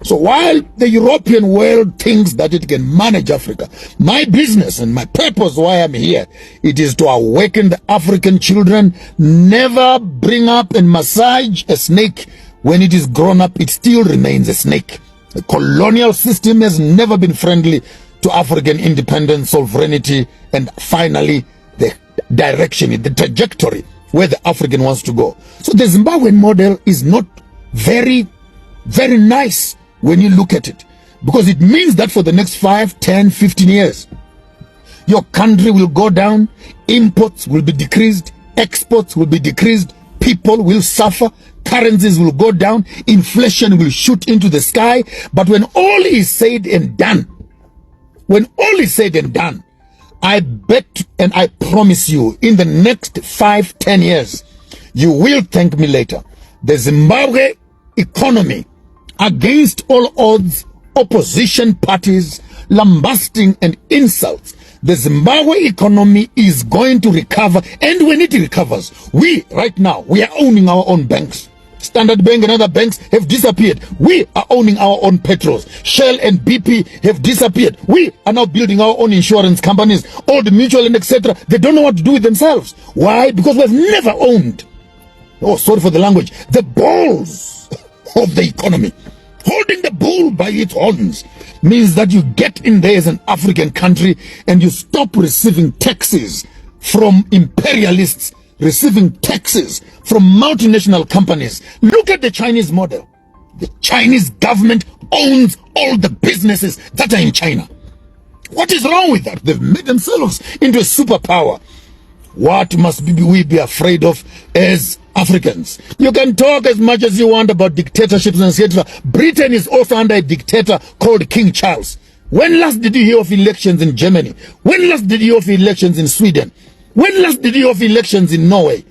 So while the European world thinks that it can manage Africa, my business and my purpose why I'm here, it is to awaken the African children. Never bring up and massage a snake. When it is grown up, it still remains a snake. The colonial system has never been friendly to African independence, sovereignty, and finally the direction, the trajectory where the African wants to go. So the Zimbabwean model is not very nice when you look at it, because it means that for the next 5, 10, 15 years, your country will go down, imports will be decreased, exports will be decreased, people will suffer, currencies will go down, inflation will shoot into the sky. But when all is said and done, I bet and I promise you, in the next 5, 10 years, you will thank me later. The Zimbabwe economy, against all odds, opposition parties, lambasting and insults, the Zimbabwe economy is going to recover. And when it recovers, right now, we are owning our own banks. Standard Bank and other banks have disappeared. We are owning our own petrols. Shell and BP have disappeared. We are now building our own insurance companies, all the mutual and etc. They don't know what to do with themselves. Why? Because we've never owned, oh, sorry for the language, the balls of the economy. Holding the bull by its horns means that you get in there as an African country and you stop receiving taxes from imperialists, receiving taxes from multinational companies. Look at the Chinese model. The Chinese government owns all the businesses that are in China. What is wrong with that? They've made themselves into a superpower. What must we be afraid of as Africans? You can talk as much as you want about dictatorships and etc. Britain is also under a dictator called King Charles. When last did you hear of elections in Germany? When last did you hear of elections in Sweden? When last did you hear of elections in Norway?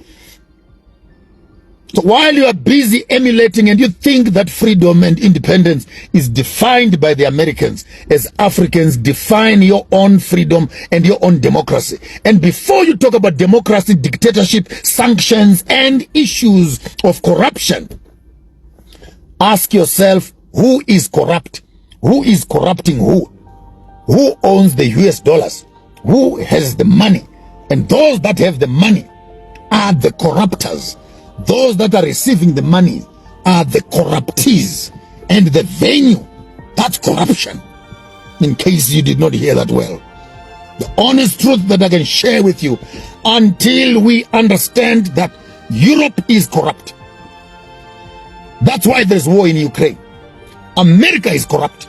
So while you are busy emulating and you think that freedom and independence is defined by the Americans, as Africans, define your own freedom and your own democracy. And before you talk about democracy, dictatorship, sanctions, and issues of corruption, ask yourself, who is corrupt? Who is corrupting who? Who owns the US dollars? Who has the money? And those that have the money are the corruptors. Those that are receiving the money are the corruptees. And the venue, that's corruption. In case you did not hear that well. The honest truth that I can share with you, until we understand that Europe is corrupt. That's why there's war in Ukraine. America is corrupt.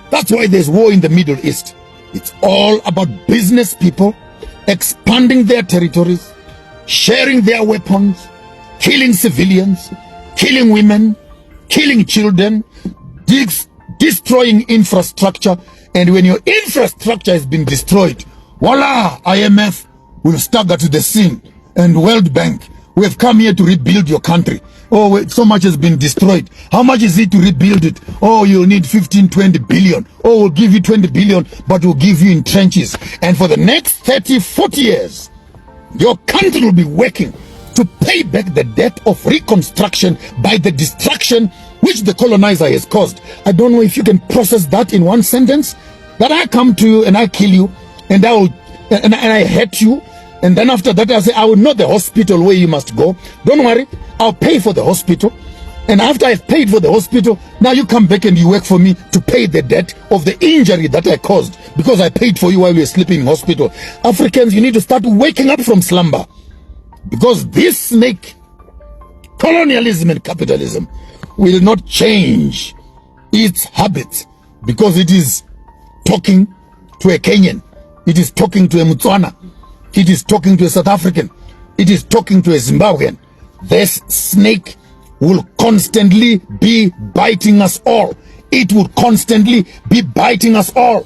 That's why there's war in the Middle East. It's all about business people expanding their territories, sharing their weapons, killing civilians, killing women, killing children, destroying infrastructure. And when your infrastructure has been destroyed, voila, IMF will stagger to the scene, and World Bank, we have come here to rebuild your country. Oh, so much has been destroyed. How much is it to rebuild it? Oh, you'll need 15, 20 billion. Oh, we'll give you 20 billion, but we'll give you in trenches. And for the next 30, 40 years, your country will be working to pay back the debt of reconstruction by the destruction which the colonizer has caused. I don't know if you can process that in one sentence. That I come to you and I kill you, and I hurt you, and then after that I say, I will know the hospital where you must go. Don't worry, I'll pay for the hospital. And after I've paid for the hospital, now you come back and you work for me to pay the debt of the injury that I caused because I paid for you while you were sleeping in hospital. Africans, you need to start waking up from slumber, because this snake, colonialism and capitalism, will not change its habits because it is talking to a Kenyan, it is talking to a Mutswana, it is talking to a South African, it is talking to a Zimbabwean. This snake will constantly be biting us all. It will constantly be biting us all.